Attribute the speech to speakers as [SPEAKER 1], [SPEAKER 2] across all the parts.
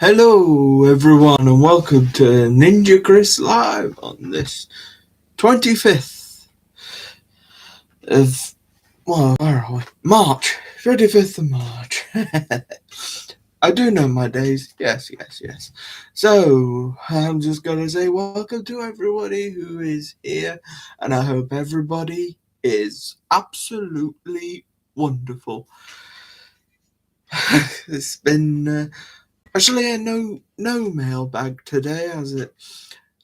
[SPEAKER 1] Hello, everyone, and welcome to NinjaChris Live on this 25th of, where are we? March. 25th of March. I do know my days. Yes. So, I'm just going to say welcome to everybody who is here, and I hope everybody is absolutely wonderful. It's been actually no mailbag today, has it?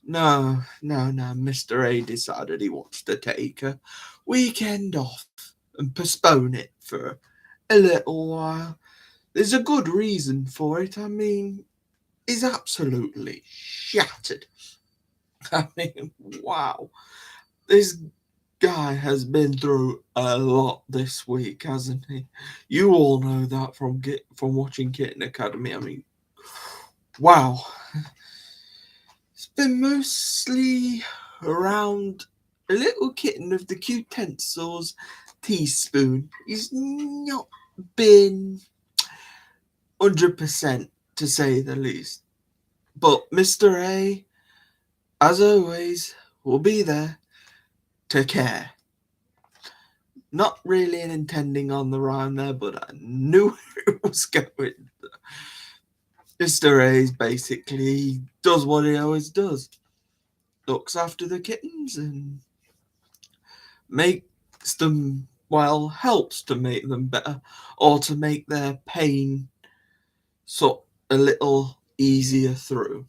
[SPEAKER 1] No. Mr. A decided he wants to take a weekend off and postpone it for a little while. There's a good reason for it. I mean, he's absolutely shattered. I mean, wow. This guy has been through a lot this week, hasn't he? You all know that from watching Kitten Academy. I mean, wow. It's been mostly around a little kitten of the utensils teaspoon. He's not been 100% to say the least. But Mr. A, as always, will be there to care. Not really intending on the rhyme there, but I knew it was going. Mr. A basically does what he always does. Looks after the kittens and makes them, helps to make them better, or to make their pain a little easier through.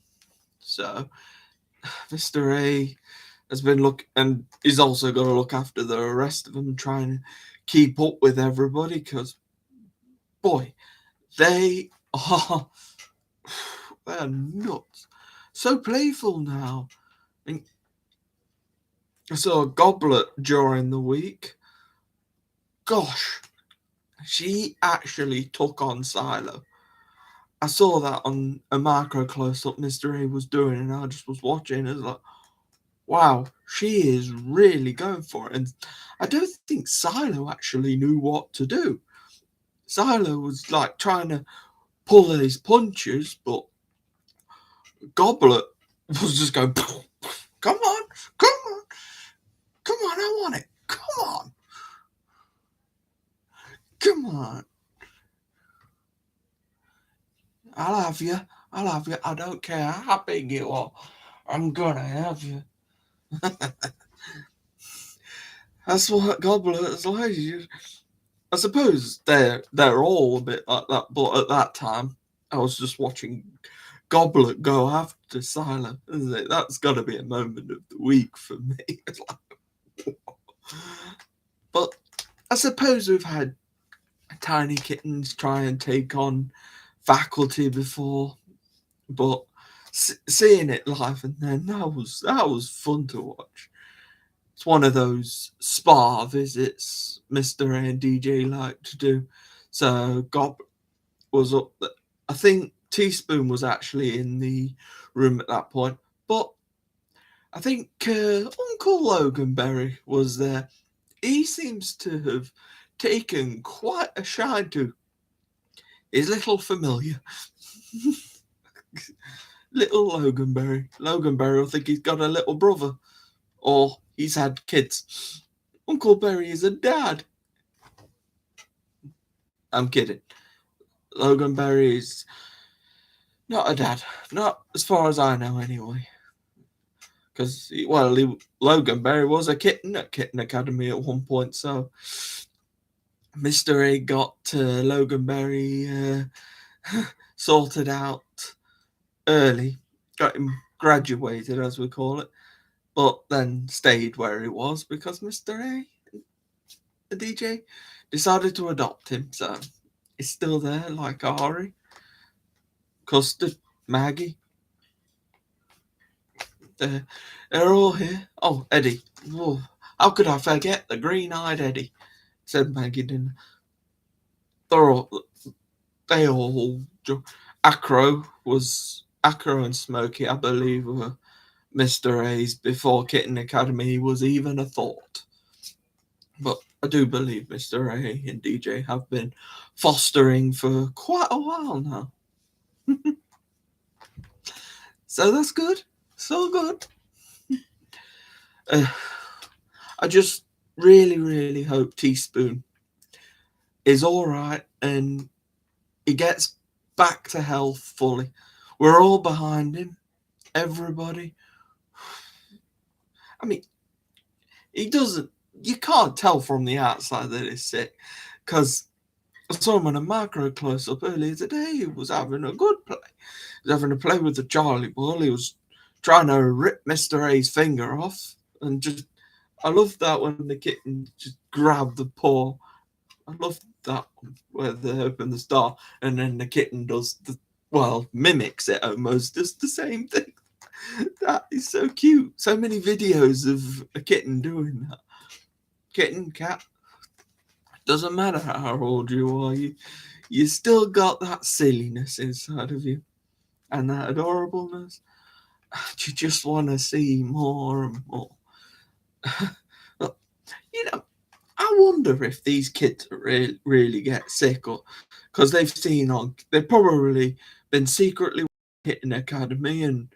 [SPEAKER 1] So Mr. A has been and he's also got to look after the rest of them, trying to keep up with everybody, because boy, they're nuts. So playful now. I saw a Goblet during the week. Gosh, she actually took on Silo. I saw that on a macro close-up Mr. A was doing, and I just was watching. It's like, wow, she is really going for it. And I don't think Silo actually knew what to do. Silo was like trying to pull his punches, but Goblet was just going, come on, I want it, come on. I'll have you, I don't care how big you are, I'm gonna have you. That's what Goblet is like. I suppose they're all a bit like that, but at that time, I was just watching Goblet go after Silo. That's got to be a moment of the week for me. But I suppose we've had tiny kittens try and take on faculty before, but seeing it live and then that was fun to watch. It's one of those spa visits Mr. A and DJ like to do. So Gob was up there. I think Teaspoon was actually in the room at that point, but I think Uncle Loganberry was there. He seems to have taken quite a shine to his little familiar. Little Loganberry. Loganberry will think he's got a little brother, or he's had kids. Uncle Berry is a dad. I'm kidding. Loganberry is not a dad. Not as far as I know, anyway. Because, Loganberry was a kitten at Kitten Academy at one point, so Mr. A got Loganberry sorted out early, got him graduated, as we call it, but then stayed where he was because Mr. A, the DJ, decided to adopt him, so he's still there, like Ari, Custard, Maggie. They're all here. Oh, Eddie. Oh, how could I forget the green-eyed Eddie? Said Maggie, didn't they all... Acro and Smokey, I believe, were Mr. A's before Kitten Academy was even a thought. But I do believe Mr. A and DJ have been fostering for quite a while now. So that's good. So good. Uh, I just really hope Teaspoon is all right and he gets back to health fully. We're all behind him. Everybody. I mean, he doesn't. You can't tell from the outside that he's sick, because I saw him on a macro close up earlier today. He was having a good play. He was having a play with the Charlie ball. He was trying to rip Mr. A's finger off, and just I love that when the kitten just grabbed the paw. I love that one where they open the star and then the kitten does mimics it almost, does the same thing. That is so cute. So many videos of a kitten doing that. Kitten, cat, doesn't matter how old you are, you still got that silliness inside of you and that adorableness. You just want to see more and more. You know, I wonder if these kids really get sick, or because they've probably been secretly Kitten Academy and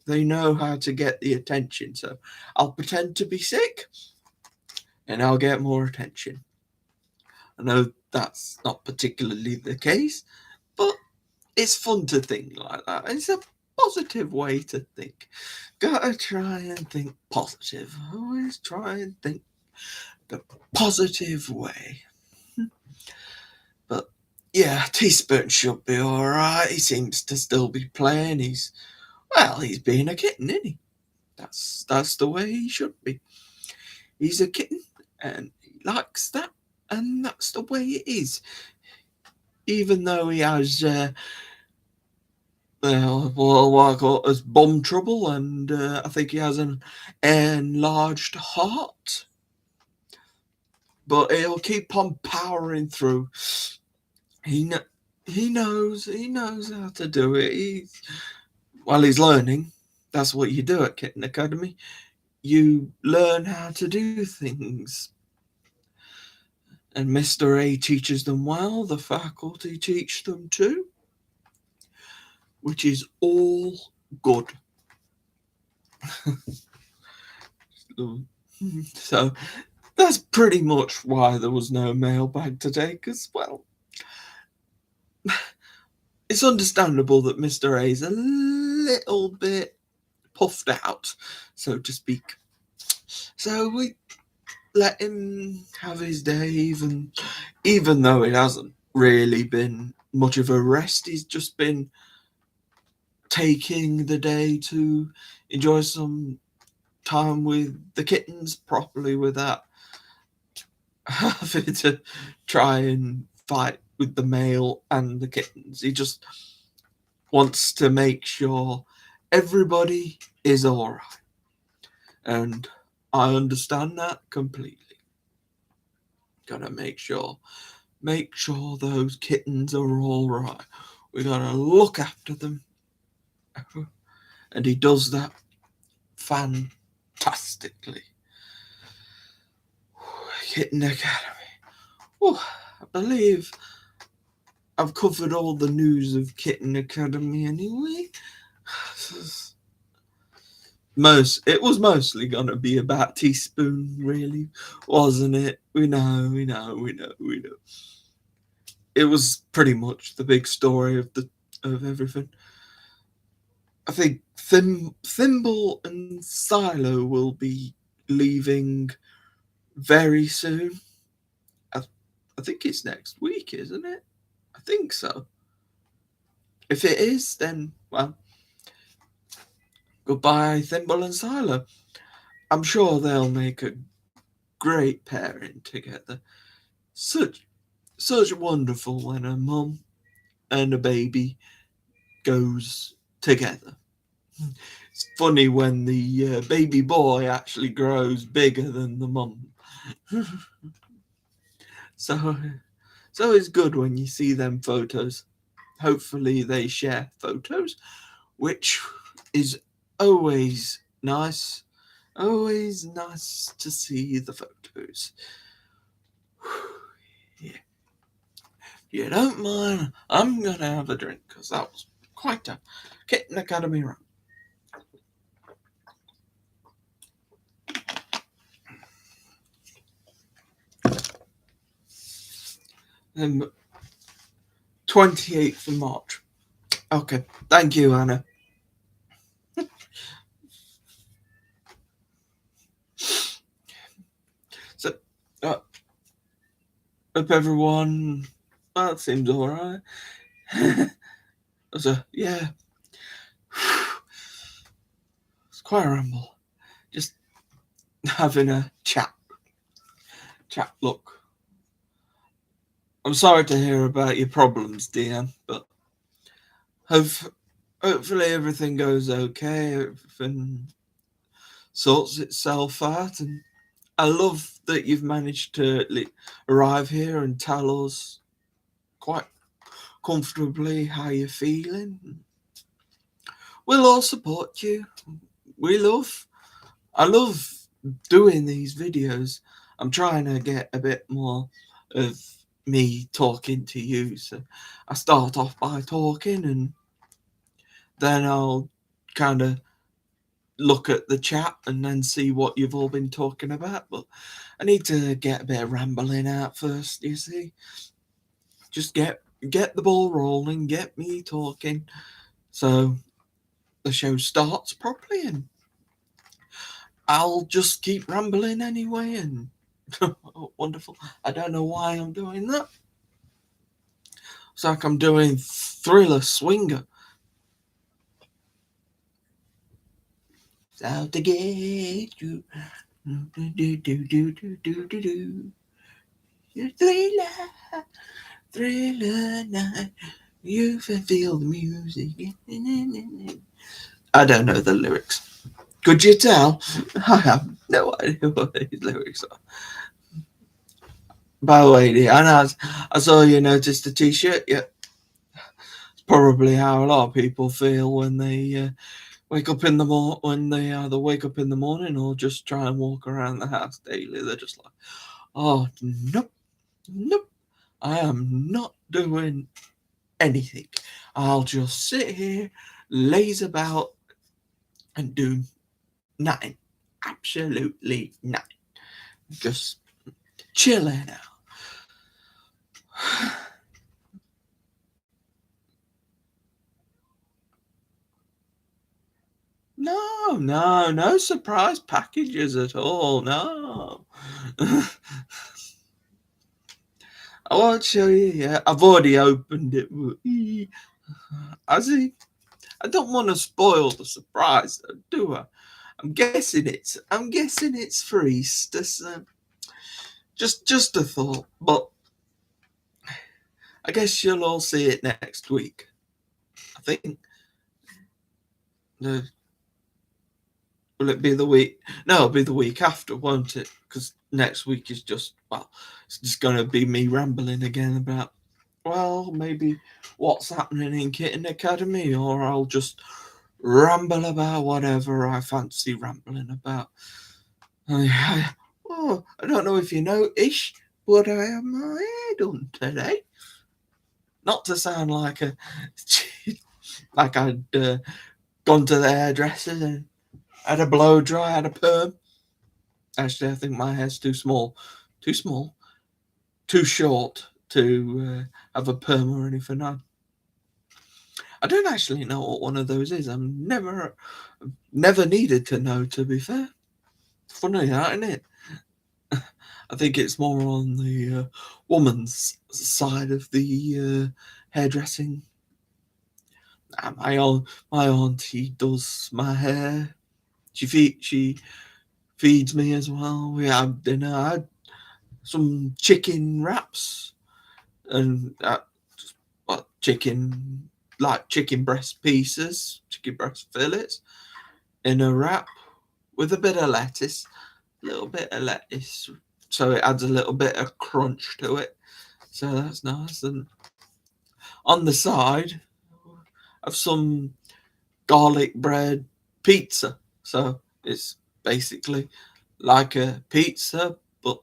[SPEAKER 1] they know how to get the attention. So I'll pretend to be sick and I'll get more attention. I know that's not particularly the case, but it's fun to think like that. It's a positive way to think. Gotta try and think positive. Always try and think the positive way. But yeah, Teaspoon should be alright. He seems to still be playing. He's being a kitten, isn't he? That's the way he should be. He's a kitten and he likes that, and that's the way it is. Even though he has what I call it as bum trouble, and I think he has an enlarged heart. But he'll keep on powering through. He knows how to do it. He's learning. That's what you do at Kitten Academy. You learn how to do things. And Mr. A teaches them well, the faculty teach them too, which is all good. So that's pretty much why there was no mailbag today, because, well, it's understandable that Mr. A is a little bit puffed out, so to speak. So we let him have his day, even though it hasn't really been much of a rest. He's just been taking the day to enjoy some time with the kittens properly without having to try and fight with the male and the kittens. He just wants to make sure everybody is all right. And I understand that completely. Gotta make sure those kittens are all right. We gotta look after them. And he does that fantastically. Kitten Academy. Oh, I believe I've covered all the news of Kitten Academy anyway. It was mostly gonna be about Teaspoon, really, wasn't it? We know. It was pretty much the big story of everything. I think Thimble and Silo will be leaving very soon. I think it's next week, isn't it? I think so. If it is, then, well, goodbye, Thimble and Silo. I'm sure they'll make a great pairing together. Such wonderful when a mum and a baby goes together. It's funny when the baby boy actually grows bigger than the mum. So it's good when you see them photos. Hopefully they share photos, which is always nice. Always nice to see the photos. Yeah. If you don't mind, I'm going to have a drink because that was quite a Kitten Academy run. 28th of March. Okay, thank you, Anna. So, hope everyone. Well, that seems alright. So, yeah. It's quite a ramble. Just having a chat. Look. I'm sorry to hear about your problems, Deanne, but hopefully everything goes okay. Everything sorts itself out, and I love that you've managed to arrive here and tell us quite comfortably how you're feeling. We'll all support you. I love doing these videos. I'm trying to get a bit more of me talking to you. So I start off by talking, and then I'll kind of look at the chat and then see what you've all been talking about. But I need to get a bit of rambling out first, you see. Just get the ball rolling, get me talking, so the show starts properly, and I'll just keep rambling anyway. And wonderful. I don't know why I'm doing that. It's like I'm doing Thriller Swinger. It's out to get you. Thriller night. You can feel the music. I don't know the lyrics. Could you tell? I have no idea what these lyrics are. By the way, Deanne, I saw you noticed the t-shirt. Yeah, it's probably how a lot of people feel when they wake up in the when they either wake up in the morning or just try and walk around the house daily. They're just like, oh, nope, I am not doing anything. I'll just sit here, laze about, and do nothing. Absolutely nothing. Just chilling out. No surprise packages at all. No. I won't show you yet. I've already opened it. I see. I don't want to spoil the surprise, though, do I? I'm guessing it's for Easter. So just a thought, but I guess you'll all see it next week. I think. No, will it be the week? No, it'll be the week after, won't it? Because next week is just, well, it's just going to be me rambling again about, well, maybe what's happening in Kitten Academy, or I'll just ramble about whatever I fancy rambling about. I don't know if you know, Ish, but I have my hair done today. Not to sound like like I'd gone to the hairdresser and had a blow dry, had a perm. Actually, I think my hair's too small, too short to have a perm or anything on. I don't actually know what one of those is. I'm never needed to know, to be fair. Funny that, isn't it? I think it's more on the woman's side of the hairdressing. My auntie does my hair. She feeds me as well. We have dinner. I had some chicken wraps and chicken breast pieces, chicken breast fillets in a wrap with a bit of lettuce, so it adds a little bit of crunch to it. So that's nice. And on the side, have some garlic bread pizza. So it's basically like a pizza, but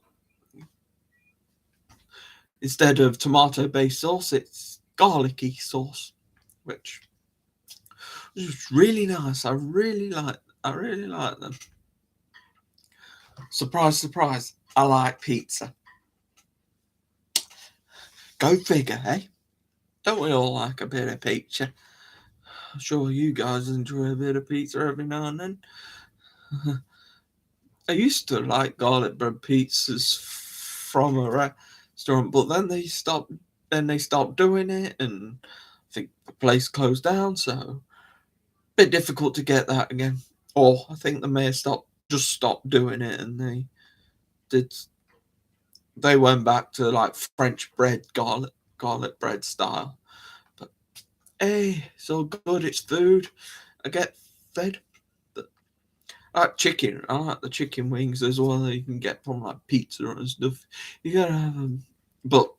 [SPEAKER 1] instead of tomato-based sauce, it's garlicky sauce, which It's really nice. I really like them. Surprise, surprise. I like pizza. Go figure, eh? Don't we all like a bit of pizza? I'm sure you guys enjoy a bit of pizza every now and then. I used to like garlic bread pizzas from a restaurant, but then they stopped. Then they stopped doing it, and I think the place closed down. So a bit difficult to get that again. Or I think they may have stopped doing it, and did they went back to like French bread garlic bread style. But hey, it's all good. It's food. I get fed. I like chicken. I like the chicken wings as well that you can get from like pizza and stuff. You gotta have them. But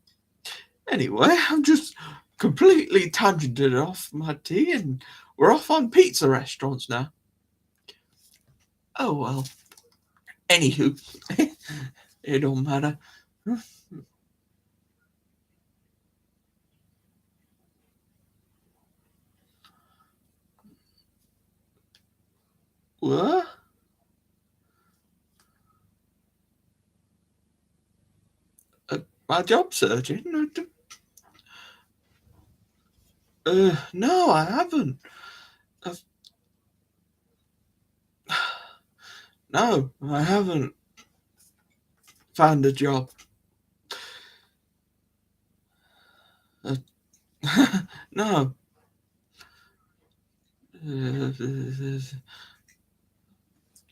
[SPEAKER 1] anyway, I'm just completely tangented off my tea and we're off on pizza restaurants now. Oh well. Anywho, it don't matter. What? My job searching? No, I haven't. I've, no, I haven't found a job. Uh, no.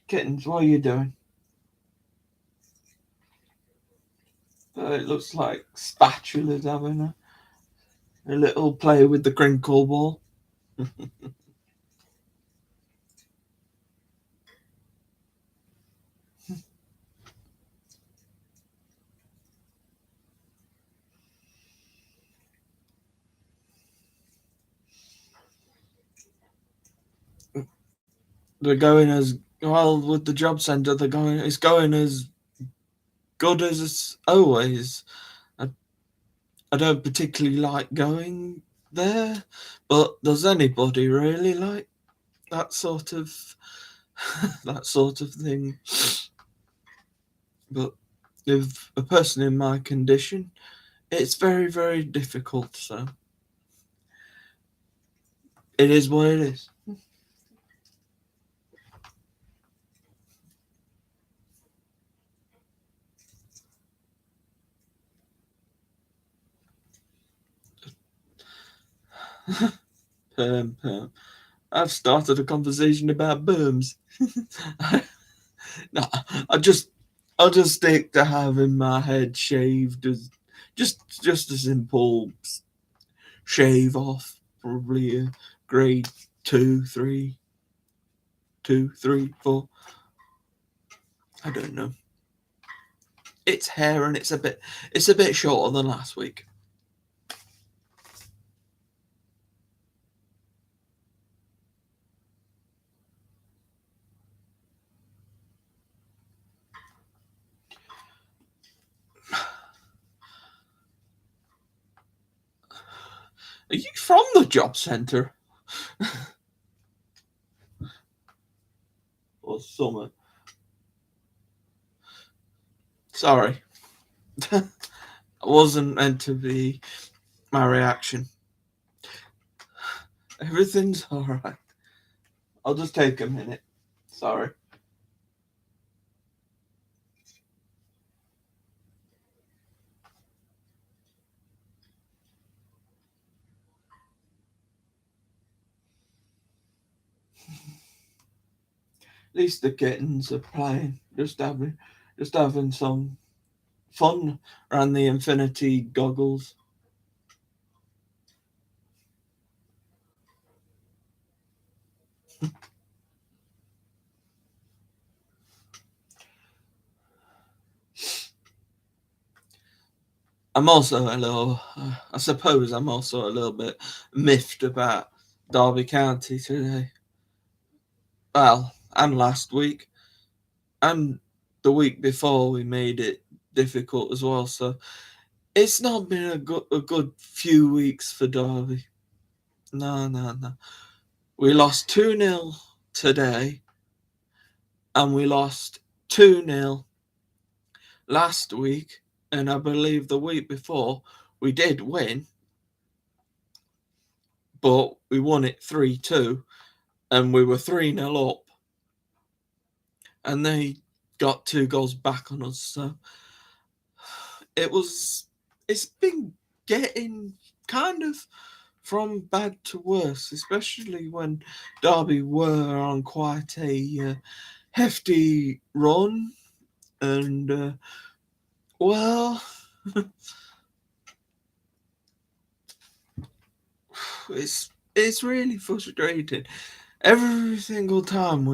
[SPEAKER 1] Kittens, what are you doing? It looks like spatula's having a little play with the crinkle ball. They're going as well with the job centre. It's going as good as it's always. I, I don't particularly like going there, but does anybody really like that sort of that sort of thing? But with a person in my condition, it's very, very difficult. So it is what it is. Um, I've started a conversation about berms. No, I just I'll just stick to having my head shaved as just a simple shave off, probably a grade 2, 3, 2, 3, 4. I don't know. It's hair and it's a bit shorter than last week. Are you from the job centre or summer? Sorry, it wasn't meant to be my reaction. Everything's alright. I'll just take a minute. Sorry. At least the kittens are playing, just having some fun around the infinity goggles. I'm also a little, I suppose I'm also a little bit miffed about Derby County today. Well, and last week, and the week before we made it difficult as well. So it's not been a good few weeks for Derby. No, no, no. We lost 2-0 today, and we lost 2-0 last week, and I believe the week before we did win, but we won it 3-2, and we were 3-0 up, and they got 2 goals back on us. So it's been getting kind of from bad to worse, especially when Derby were on quite a hefty run, and well, it's really frustrating. Every single time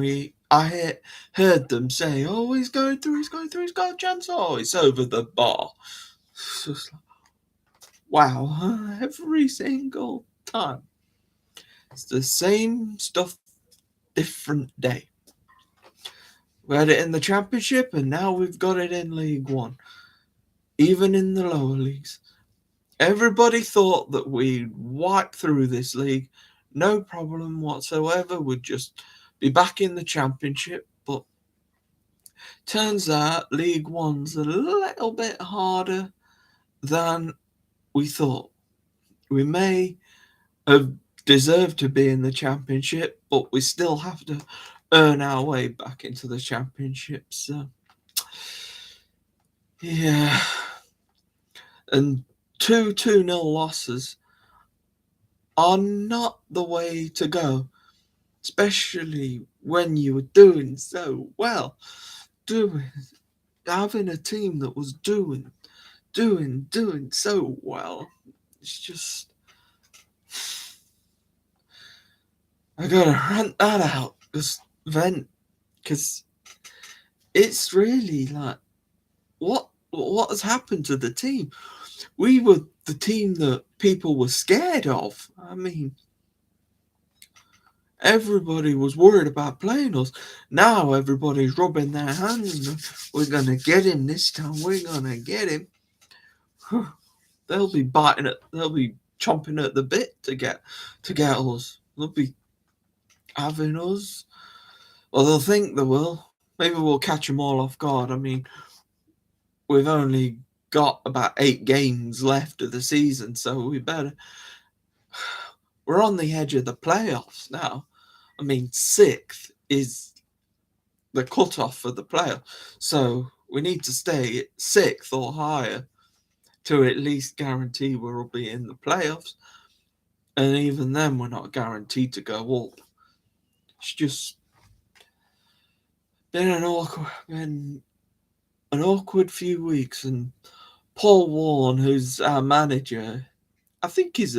[SPEAKER 1] I heard them say, "Oh, he's going through, he's got a chance." Oh, it's over the bar. It's just like, wow, every single time. It's the same stuff, different day. We had it in the Championship, and now we've got it in League One. Even in the lower leagues. Everybody thought that we'd wipe through this league, no problem whatsoever. We'd just be back in the Championship, but turns out League One's a little bit harder than we thought. We may have deserved to be in the Championship, but we still have to earn our way back into the Championship. So, yeah. And 2-0 losses are not the way to go, especially when you were doing so well. Having a team that was doing so well. It's just, I gotta rant that out, because it's really like, what has happened to the team? We were the team that people were scared of. I mean, everybody was worried about playing us. Now everybody's rubbing their hands. We're gonna get him this time. We're gonna get him. They'll be biting it. They'll be chomping at the bit to get us. They'll be having us. Well, they'll think they will. Maybe we'll catch them all off guard. I mean, we've only got about 8 games left of the season, so we better. We're on the edge of the playoffs now. I mean, 6th is the cutoff for the playoff, so we need to stay 6th or higher to at least guarantee we'll be in the playoffs. And even then, we're not guaranteed to go up. It's just been an awkward few weeks, and Paul Warren, who's our manager, I think he's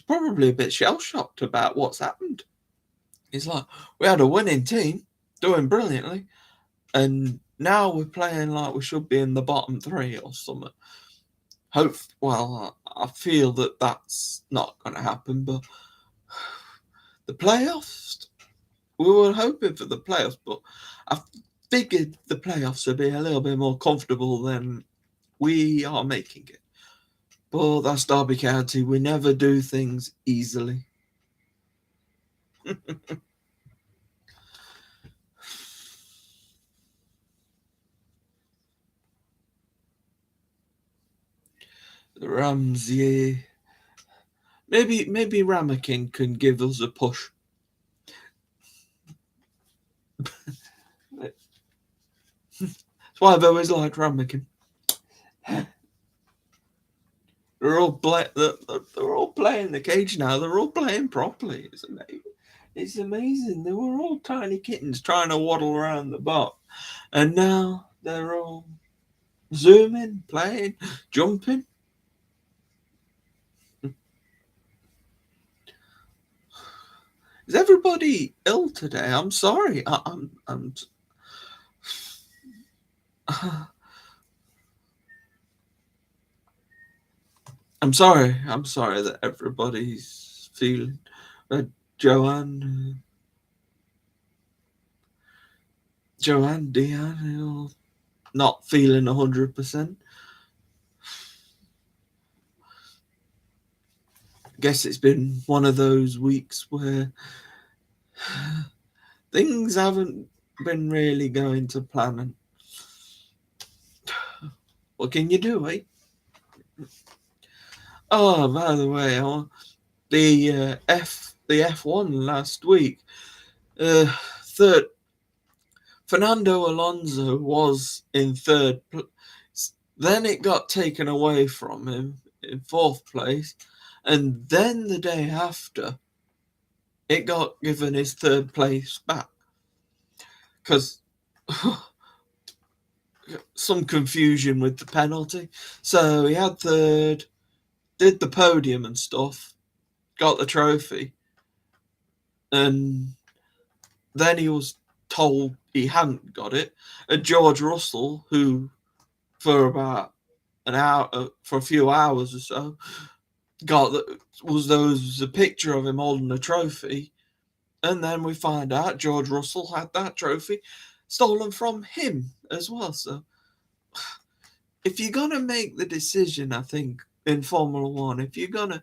[SPEAKER 1] probably a bit shell-shocked about what's happened. He's like, we had a winning team, doing brilliantly, and now we're playing like we should be in the bottom 3 or something. I feel that that's not going to happen, but the playoffs, we were hoping for the playoffs, but I figured the playoffs would be a little bit more comfortable than we are making it. But that's Derby County. We never do things easily. The Rams, yeah. Maybe Ramekin can give us a push. That's why I've always liked Ramekin. They're all playing the cage now. They're all playing properly. It's amazing. They were all tiny kittens trying to waddle around the box, and now they're all zooming, playing, jumping. Is everybody ill today? I'm sorry. I'm sorry. I'm sorry that everybody's feeling. Joanne, Deanne, not feeling 100%. guess it's been one of those weeks where things haven't been really going to plan. And what can you do, eh? Oh, by the way, the F1 last week, third Fernando Alonso was in third place. Then it got taken away from him in fourth place, and then the day after, it got given his third place back because some confusion with the penalty. So he had third, did the podium and stuff, got the trophy, and then he was told he hadn't got it. And George Russell, who for about an hour, for a few hours or so, there was a picture of him holding a trophy, and then we find out George Russell had that trophy stolen from him as well. So if you're gonna make the decision, I think in Formula One, if you're gonna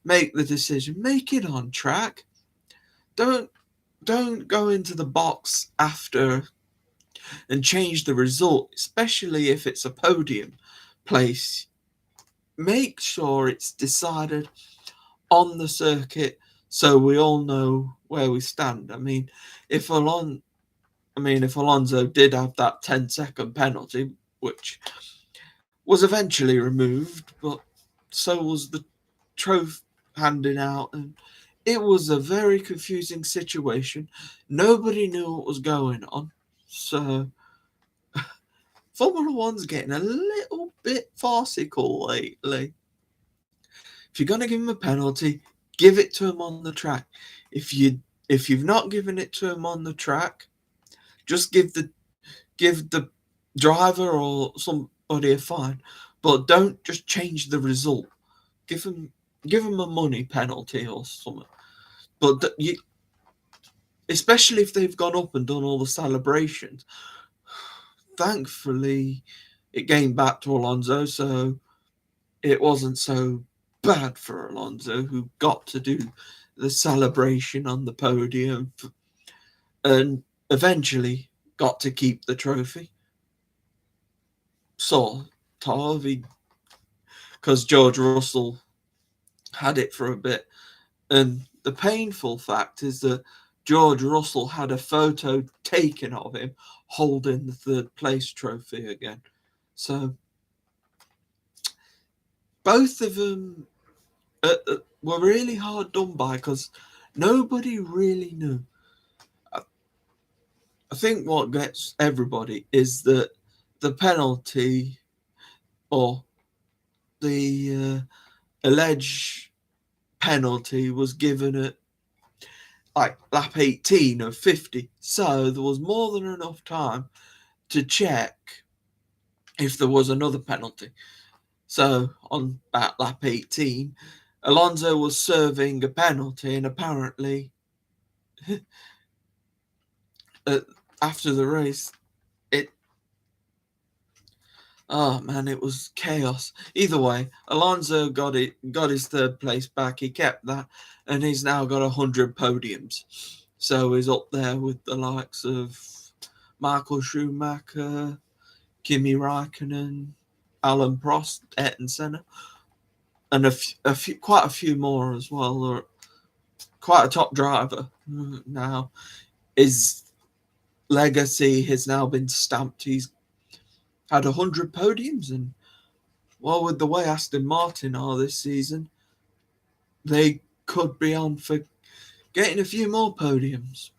[SPEAKER 1] make the decision, make it on track. Don't go into the box after and change the result, especially if it's a podium place. Make sure it's decided on the circuit so we all know where we stand. I mean, if Alonso did have that 10-second penalty, which was eventually removed, but so was the trophy handing out, and it was a very confusing situation. Nobody knew what was going on. So Formula One's getting a little bit farcical lately. If you're going to give him a penalty, give it to him on the track. If you've not given it to him on the track, just give the driver or somebody a fine, but don't just change the result. Give him a money penalty or something. But especially if they've gone up and done all the celebrations. Thankfully, it came back to Alonso, so it wasn't so bad for Alonso, who got to do the celebration on the podium and eventually got to keep the trophy. Sort of, because George Russell had it for a bit. And the painful fact is that George Russell had a photo taken of him holding the third place trophy again. So both of them were really hard done by because nobody really knew. I think what gets everybody is that the penalty or the alleged penalty was given at like lap 18 of 50, so there was more than enough time to check if there was another penalty. So on about lap 18, Alonso was serving a penalty, and apparently after the race, it was chaos. Either way, Alonso got his third place back. He kept that, and he's now got 100 podiums. So he's up there with the likes of Michael Schumacher, Kimi Raikkonen, Alan Prost, Ayrton Senna, and quite a few more as well. Or quite a top driver now. His legacy has now been stamped. He's had 100 podiums, and well, with the way Aston Martin are this season, they could be on for getting a few more podiums.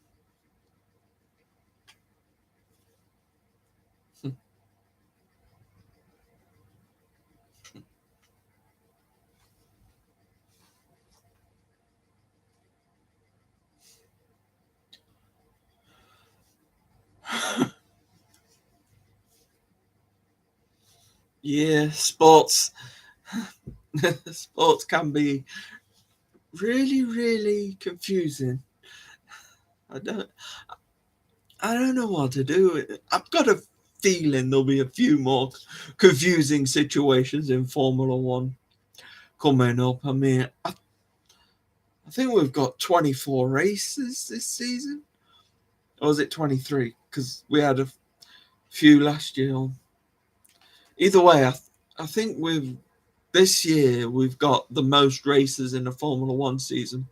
[SPEAKER 1] Yeah, sports can be really, really confusing. I don't know what to do. I've got a feeling there'll be a few more confusing situations in Formula One coming up. I mean, I think we've got 24 races this season. Or was it 23? Because we had a few last year. Either way, I think this year we've got the most races in a Formula One season.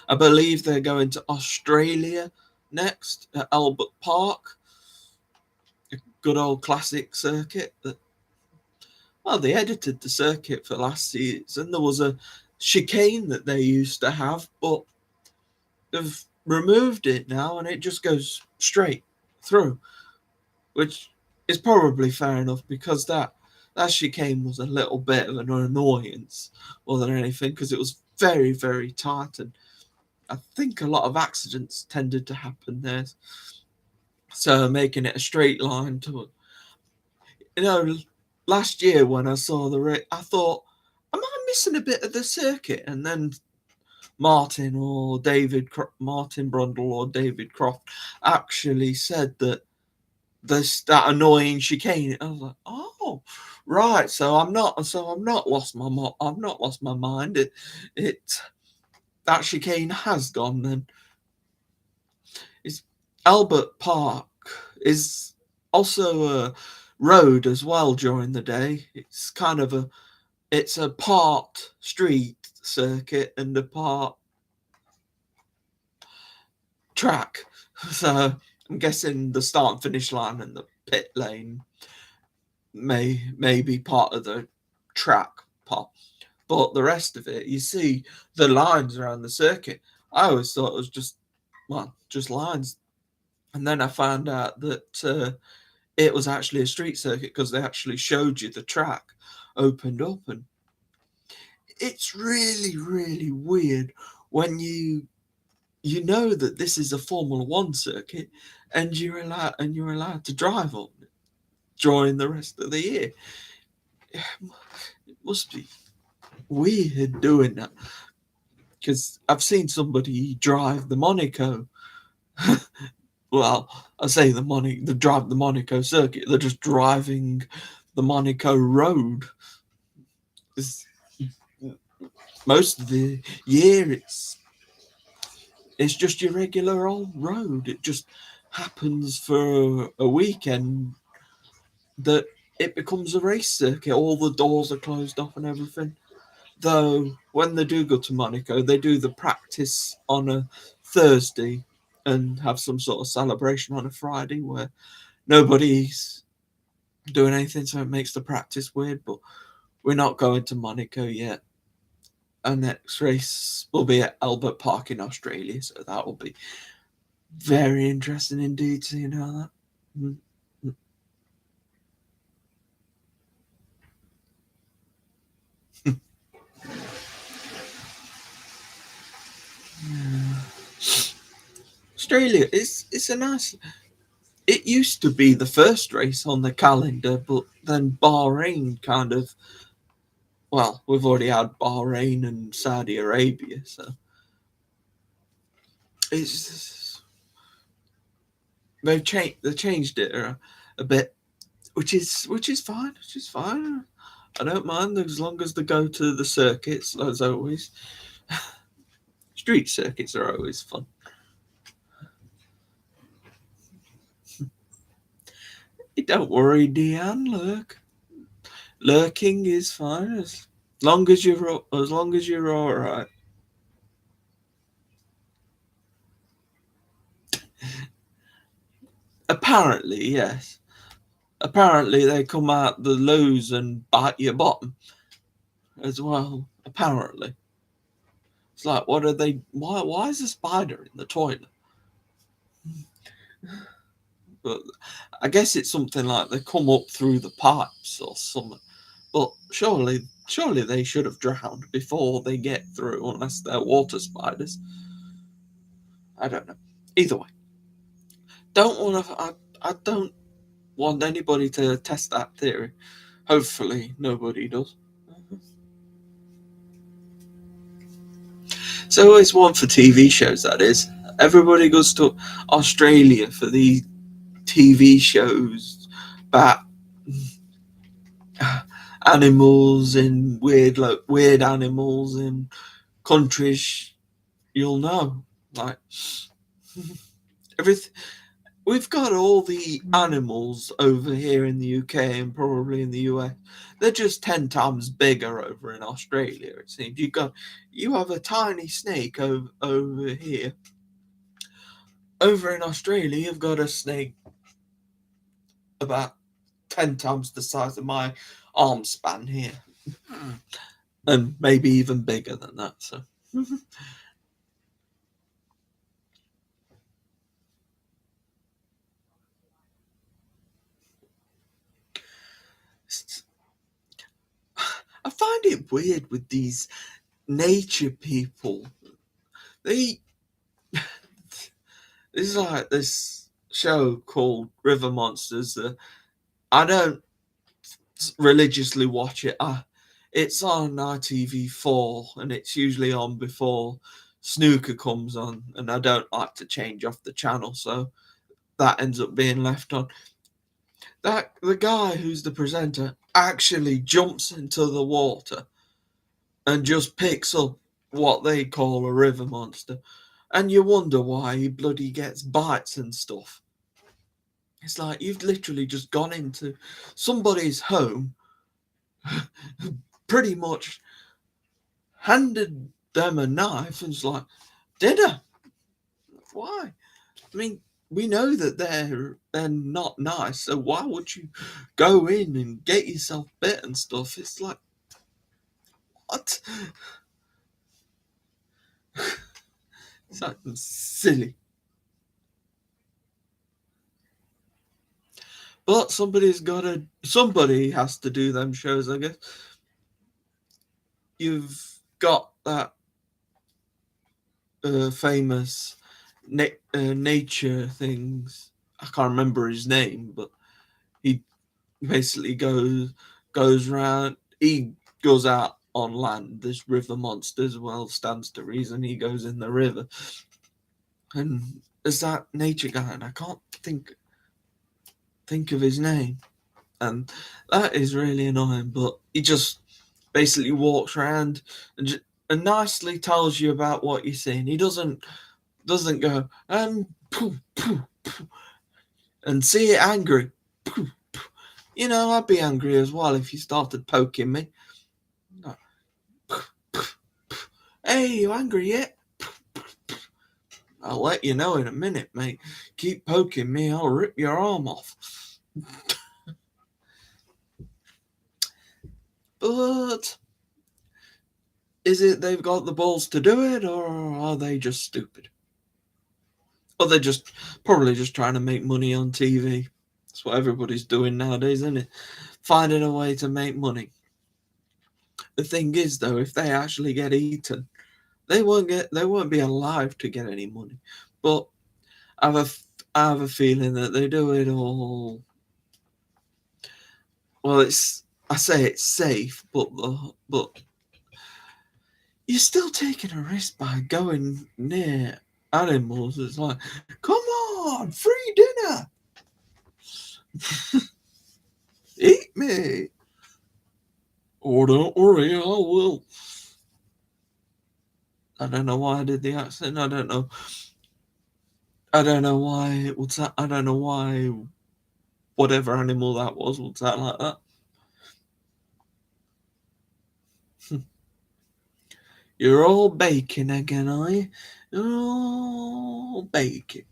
[SPEAKER 1] I believe they're going to Australia next at Albert Park, a good old classic circuit. They edited the circuit for last season. There was a chicane that they used to have, but they've removed it now, and it just goes straight through, which is probably fair enough, because that chicane was a little bit of an annoyance more than anything, because it was very, very tight, and I think a lot of accidents tended to happen there. So making it a straight line last year when I saw the race, I thought, am I missing a bit of the circuit? And then Martin Brundle or David Croft actually said that there's that annoying chicane. I was like, oh, right. So I'm not lost my mind. That chicane has gone then. It's Albert Park is also a road as well during the day. It's kind of it's a part street circuit and a part track. So I'm guessing the start and finish line and the pit lane may be part of the track part. But the rest of it, you see the lines around the circuit. I always thought it was just lines. And then I found out that it was actually a street circuit, because they actually showed you the track opened up. And it's really, really weird when you know that this is a Formula One circuit, and you're allowed to drive on it during the rest of the year. It must be weird doing that, because I've seen somebody drive the Monaco. Well, I say they drive the Monaco circuit. They're just driving the Monaco road. Most of the year, it's just your regular old road. It just happens for a weekend that it becomes a race circuit. All the doors are closed off and everything. Though when they do go to Monaco, they do the practice on a Thursday and have some sort of celebration on a Friday where nobody's doing anything, so it makes the practice weird. But we're not going to Monaco yet. Our next race will be at Albert Park in Australia, so that will be very interesting indeed, seeing how that. Australia it's a nice. It used to be the first race on the calendar, but then Bahrain kind of. Well, we've already had Bahrain and Saudi Arabia, so it's they changed it a bit, which is fine. Which is fine. I don't mind as long as they go to the circuits, as always. Street circuits are always fun. Don't worry, Deanne. Lurking is fine as long as you're all right. Apparently, yes. Apparently, they come out the loos and bite your bottom as well. Apparently, it's like, what are they? Why is a spider in the toilet? But I guess it's something like they come up through the pipes or something. But surely they should have drowned before they get through, unless they're water spiders. I don't know. Either way, I don't want anybody to test that theory. Hopefully, nobody does. It's always one for TV shows, that is. Everybody goes to Australia for these TV shows about animals and weird animals in countries you'll know. Like everything, we've got all the animals over here in the UK and probably in the US. They're just 10 times bigger over in Australia. It seems you have a tiny snake over here. Over in Australia, you've got a snake about 10 times the size of my arm span here. And maybe even bigger than that. So I find it weird with these nature people. They This is like this show called River Monsters. I don't religiously watch it. It's on ITV4 and it's usually on before snooker comes on, and I don't like to change off the channel, so that ends up being left on. The guy who's the presenter actually jumps into the water and just picks up what they call a river monster, and you wonder why he bloody gets bites and stuff. It's like you've literally just gone into somebody's home, pretty much handed them a knife, and it's like, dinner? Why? I mean, we know that they're not nice, so why would you go in and get yourself bit and stuff? It's like, what? It's like silly. But somebody has to do them shows, I guess. You've got that famous nature things. I can't remember his name, but he basically goes around. He goes out on land. This river monsters, well, stands to reason. He goes in the river, and there's that nature guy, and I can't think of his name, and that is really annoying. But he just basically walks around and nicely tells you about what you're seeing. He doesn't go poof, poof, poof, and see it angry. Poof, poof. You know, I'd be angry as well if you started poking me. No. Poof, poof, poof. Hey, you angry yet? Poof, poof, poof. I'll let you know in a minute, mate. Keep poking me, I'll rip your arm off. But is it they've got the balls to do it, or are they just stupid? Or they're just probably just trying to make money on TV. That's what everybody's doing nowadays, isn't it? Finding a way to make money. The thing is, though, if they actually get eaten, they won't be alive to get any money. But I have a feeling that they do it all. Well, I say it's safe, but you're still taking a risk by going near animals. It's like, come on, free dinner. Eat me. Oh, don't worry, I will. I don't know why I did the accent. I don't know why it would sound. I don't know why whatever animal that was would sound like that. You're all baking again, are you? You're all baking.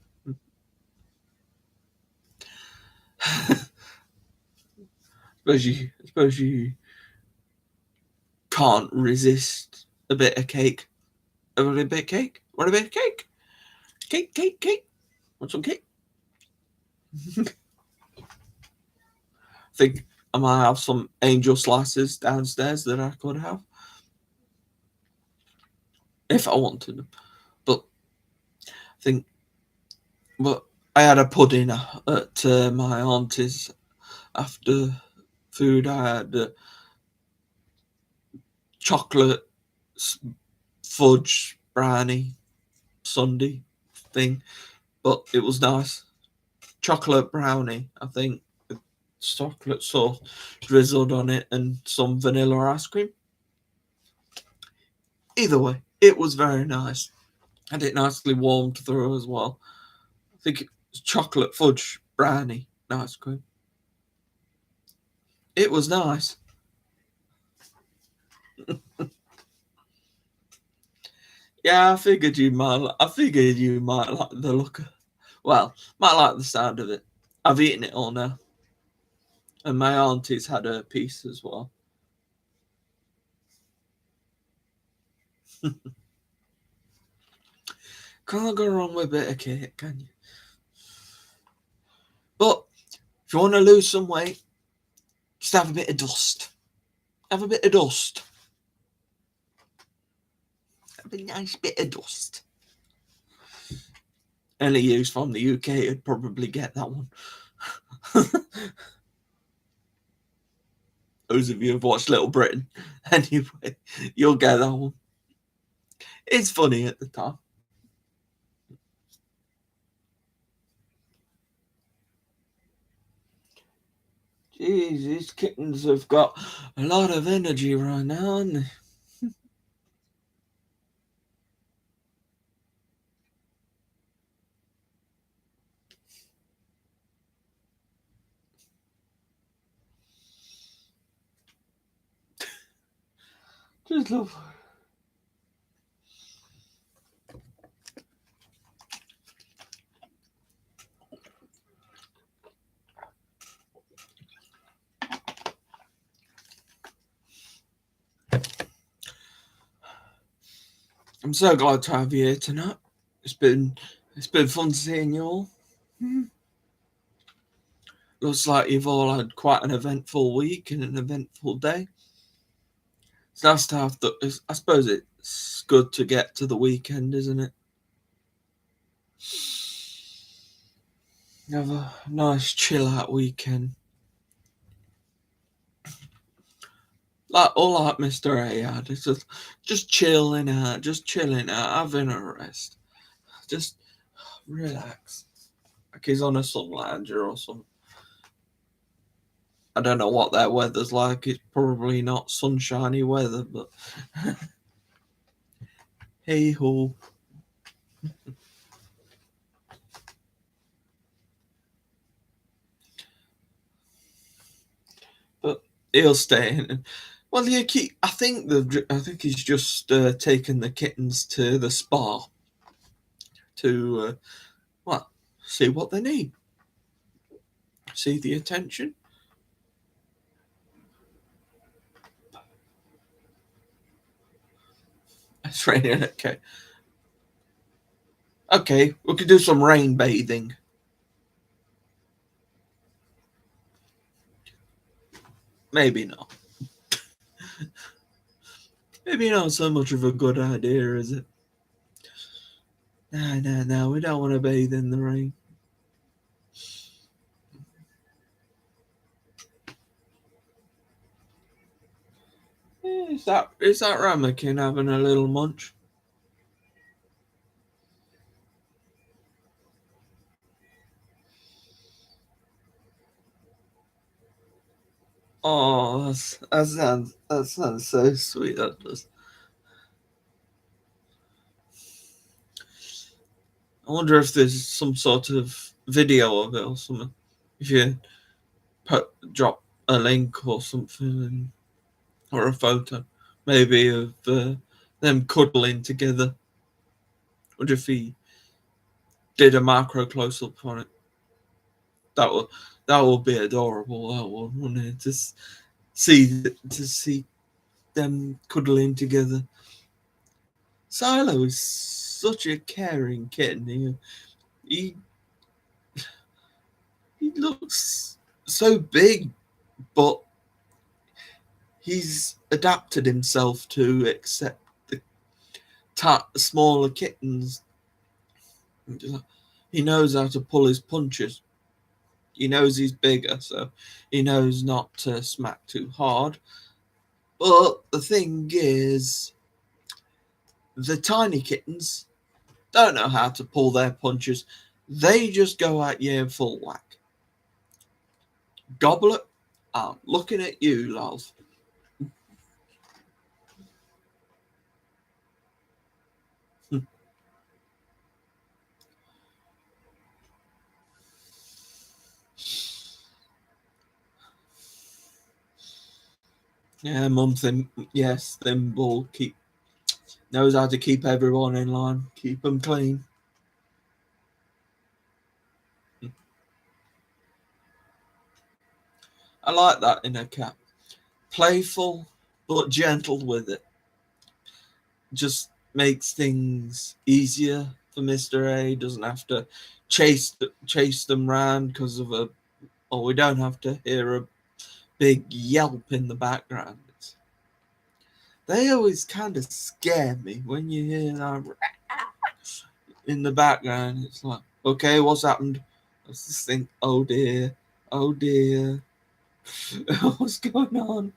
[SPEAKER 1] Suppose you can't resist a bit of cake. A bit of cake? Want a bit of cake? Cake. Want some cake? I think I might have some angel slices downstairs that I could have if I wanted them. But I had a pudding at my auntie's after food. I had chocolate fudge brownie sundae thing, but it was nice. Chocolate brownie, I think, with chocolate sauce drizzled on it and some vanilla ice cream. Either way, it was very nice. Had it nicely warmed through as well. I think it was chocolate fudge brownie ice cream. It was nice. Yeah, I figured you might. I figured you might like the look. Well, might like the sound of it. I've eaten it all now, and my auntie's had her piece as well. Can't go wrong with a bit of cake, can you? But if you want to lose some weight, just have a bit of dust. Have a bit of dust. Have a nice bit of dust. Any use from the UK would probably get that one. Those of you who've watched Little Britain, anyway, you'll get that one. It's funny at the time. Jeez, these kittens have got a lot of energy right now, haven't they? Just love. I'm so glad to have you here tonight. It's been fun seeing you all. Looks like you've all had quite an eventful week and an eventful day. It's nice to have the. I suppose it's good to get to the weekend, isn't it? Have a nice chill out weekend. Like Mr. A had. It's just chilling out, having a rest. Just relax. Like he's on a sun lounger or something. I don't know what their weather's like. It's probably not sunshiny weather, but hey ho. But he'll stay in. Well, I think he's just taken the kittens to the spa to see what they need, see the attention. It's raining. Okay, we could do some rain bathing. Maybe not. Maybe not so much of a good idea, is it? No, we don't want to bathe in the rain. Is that Ramekin having a little munch? Oh, that sounds so sweet. That does. I wonder if there's some sort of video of it or something. If you drop a link or something, or a photo, maybe of them cuddling together. I wonder if he did a macro close up on it. That would be adorable. That would, wouldn't it? To see them cuddling together. Silo is such a caring kitten. He looks so big, but he's adapted himself to accept the smaller kittens. He knows how to pull his punches. He knows he's bigger, so he knows not to smack too hard. But the thing is, the tiny kittens don't know how to pull their punches. They just go at you in full whack. Goblet, I'm looking at you, love. Yeah, Mum yes, Thimble knows how to keep everyone in line, keep them clean. I like that in a cat. Playful but gentle with it. Just makes things easier for Mr. A. Doesn't have to chase them round because of a. Or we don't have to hear a big yelp in the background. They always kind of scare me when you hear that in the background. It's like, okay, what's happened? I just think, oh dear, oh dear, what's going on?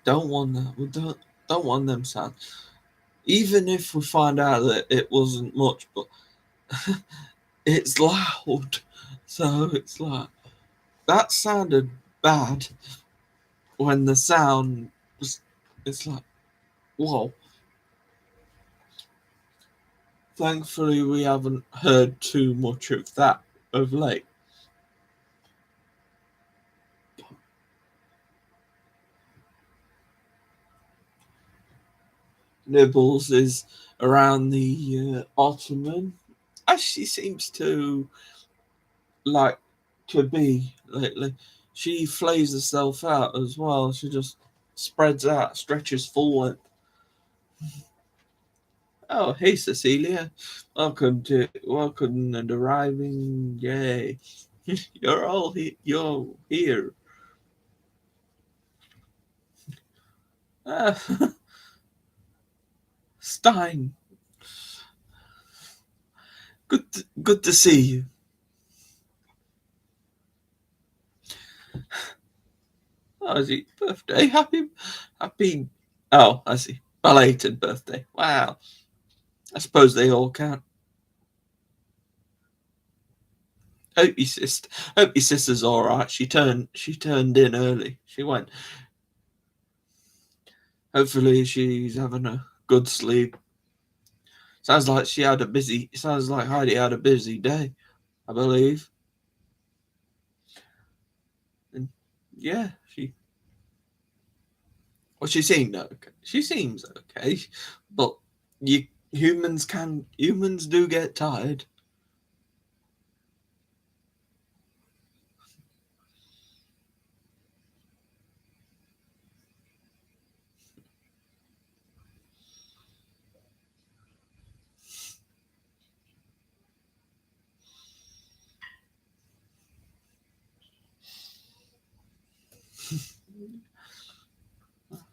[SPEAKER 1] Don't want that. We don't want them sounds. Even if we find out that it wasn't much, but it's loud, so it's like that sounded bad when the sound was. It's like, whoa. Thankfully, we haven't heard too much of that of late. Nibbles is around the ottoman, as she seems to like to be lately. She flays herself out as well. She just spreads out, stretches full length. Oh, hey Cecilia, welcome and arriving. Yay, You're here. Ah, Stein, good to see you. Oh, is it birthday? Happy. Oh, I see. Belated birthday. Wow. I suppose they all can. Hope your sister. Hope your sister's all right. She turned in early. She went. Hopefully she's having a good sleep. Sounds like she had a busy. Sounds like Heidi had a busy day. I believe. And yeah, she seemed okay. She seems okay, but humans do get tired.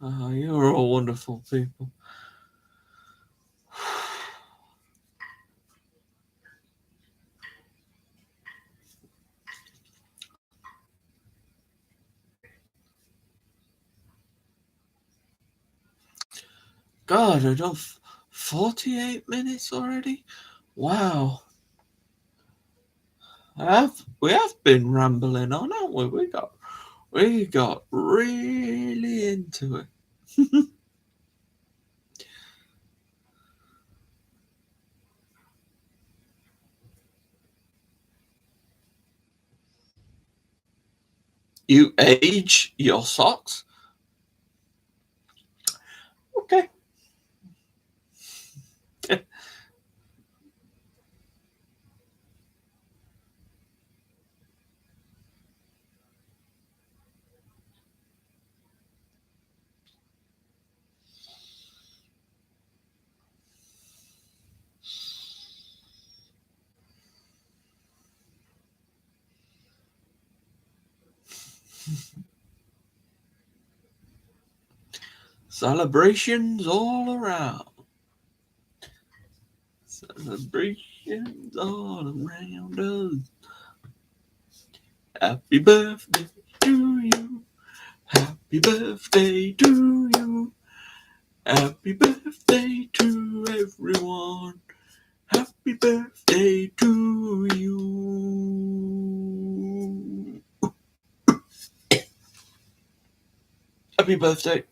[SPEAKER 1] You're all wonderful people. God, I done 48 minutes already. Wow, we have been rambling on, haven't we? We got really into it. You age your socks? Okay. Celebrations all around. Celebrations all around us. Happy birthday to you. Happy birthday to you. Happy birthday to everyone. Happy birthday to you. Happy birthday.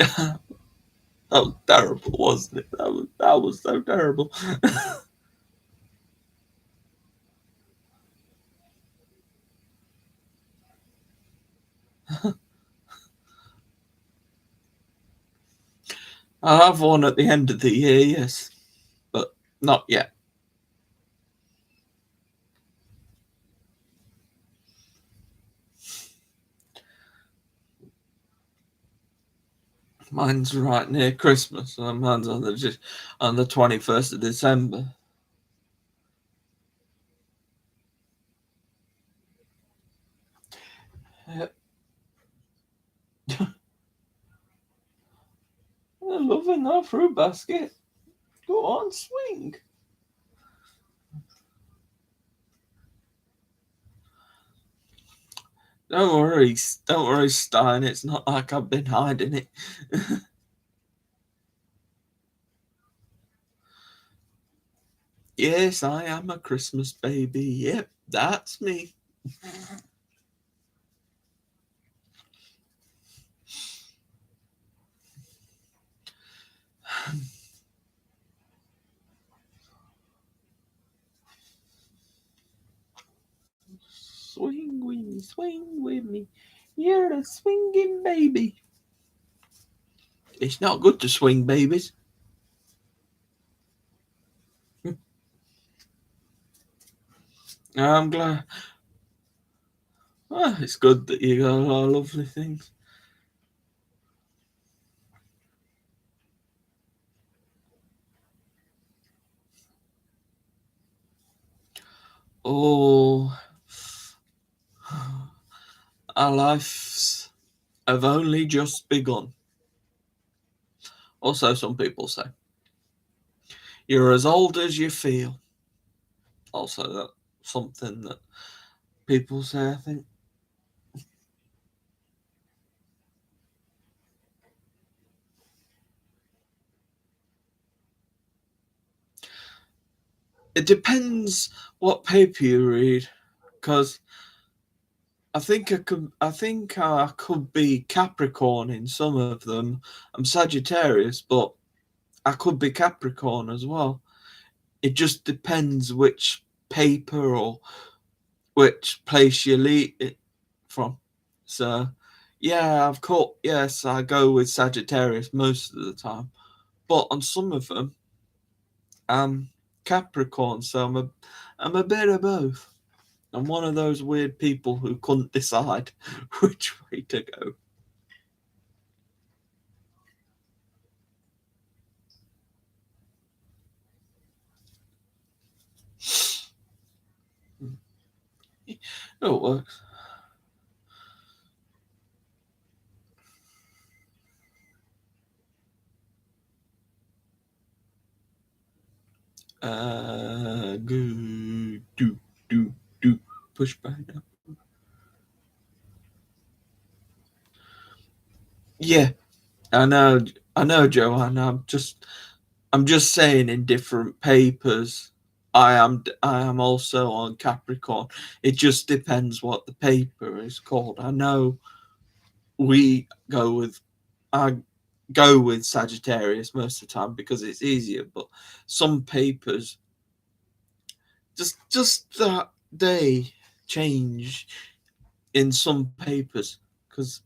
[SPEAKER 1] That was terrible, wasn't it? That was so terrible. I'll have one at the end of the year, yes, but not yet. Mine's right near Christmas. Mine's on the 21st of December. Yep. I'm loving that fruit basket. Go on, swing. Don't worry, Stein. It's not like I've been hiding it. Yes, I am a Christmas baby. Yep, that's me. Swing with me. You're a swinging baby. It's not good to swing babies. I'm glad. Well, it's good that you got a lot of lovely things. Oh, our lives have only just begun. Also, some people say you're as old as you feel. Also, that's something that people say, I think. It depends what paper you read, because I think I could be Capricorn in some of them. I'm Sagittarius, but I could be Capricorn as well. It just depends which paper or which place you lead it from. So, yeah, yes, I go with Sagittarius most of the time, but on some of them, I'm Capricorn, so I'm a bit of both. I'm one of those weird people who couldn't decide which way to go. Oh, it works. Good. Do. Push back down. Yeah, I know. I know, Joanne. I'm just saying in different papers. I am also on Capricorn. It just depends what the paper is called. I know we go with I go with Sagittarius most of the time because it's easier, but some papers just that they change in some papers because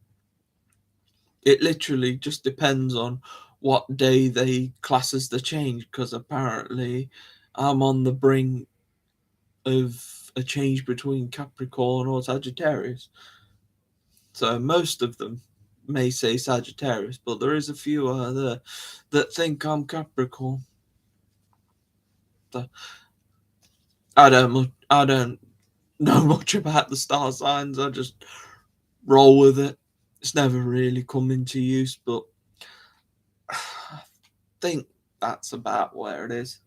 [SPEAKER 1] it literally just depends on what day they class as the change because apparently I'm on the brink of a change between Capricorn or Sagittarius. So most of them may say Sagittarius, but there is a few there that think I'm Capricorn. So I don't know much about the star signs. I just roll with it. It's never really come into use, but I think that's about where it is.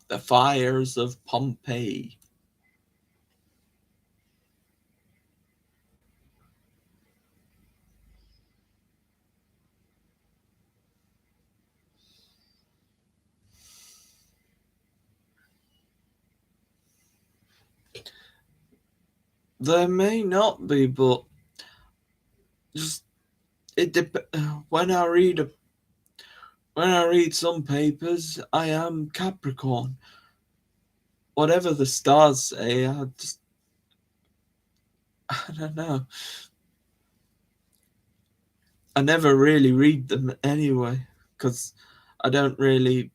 [SPEAKER 1] The fires of Pompeii. There may not be, but just when I read some papers, I am Capricorn. Whatever the stars say, I don't know. I never really read them anyway, because I don't really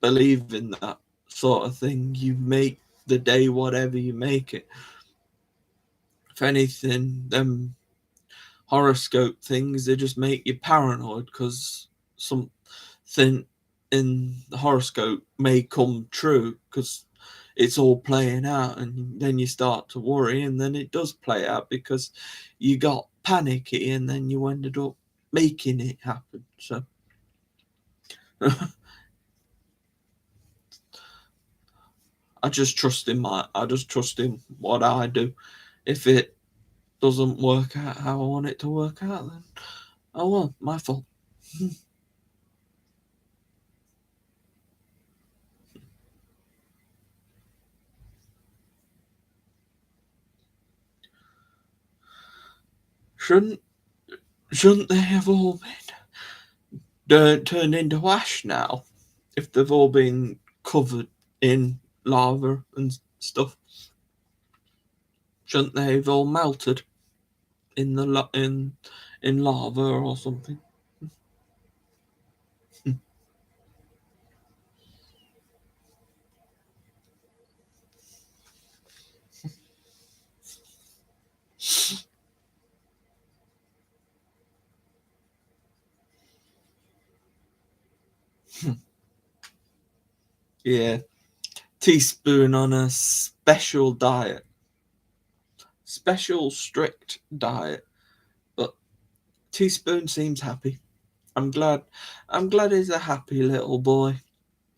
[SPEAKER 1] believe in that sort of thing. You make the day whatever you make it. If anything, them horoscope things, they just make you paranoid because something in the horoscope may come true because it's all playing out, and then you start to worry, and then it does play out because you got panicky, and then you ended up making it happen. So I just trust in what I do. If it doesn't work out how I want it to work out, then oh well, my fault. shouldn't shouldn't they have all been turned into ash now? If they've all been covered in lava and stuff, shouldn't they have all melted in the in lava or something? Yeah, teaspoon on a special diet, special strict diet, but teaspoon seems happy. I'm glad. I'm glad he's a happy little boy.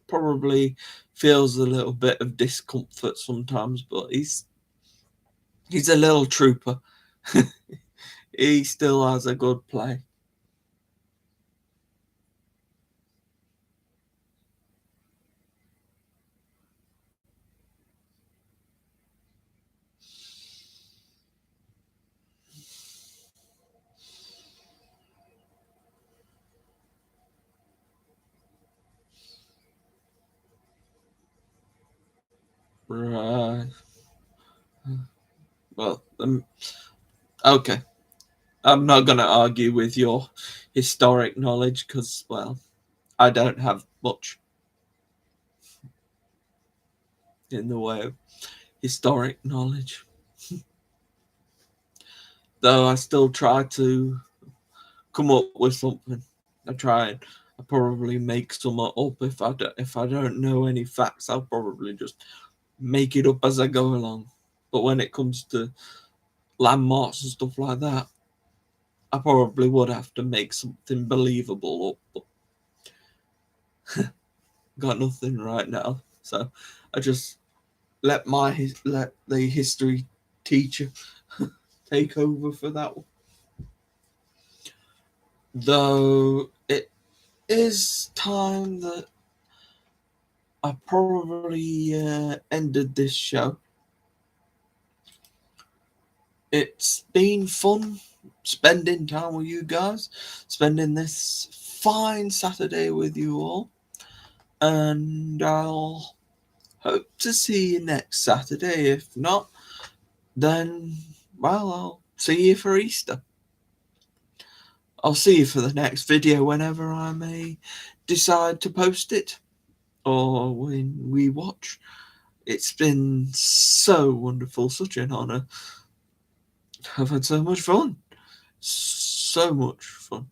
[SPEAKER 1] Probably feels a little bit of discomfort sometimes, but he's a little trooper. He still has a good play. Right. Well, okay. I'm not going to argue with your historic knowledge because, well, I don't have much in the way of historic knowledge. Though I still try to come up with something. I try and I probably make some up if I don't know any facts. I'll probably just make it up as I go along. But when it comes to landmarks and stuff like that, I probably would have to make something believable up. But got nothing right now, so I just let the history teacher take over for that one. Though it is time that I probably ended this show. It's been fun spending time with you guys, spending this fine Saturday with you all, and I'll hope to see you next Saturday. If not, then, well, I'll see you for Easter. I'll see you for the next video whenever I may decide to post it or when we watch. It's been so wonderful, such an honor. I've had so much fun. So much fun.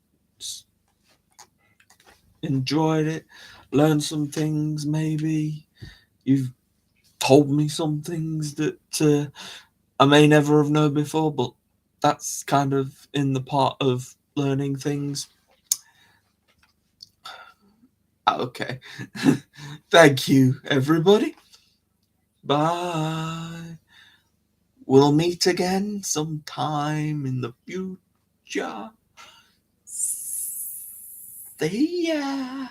[SPEAKER 1] Enjoyed it. Learned some things, maybe. You've told me some things that I may never have known before, but that's kind of in the part of learning things. Okay. Thank you, everybody. Bye. We'll meet again sometime in the future. See ya.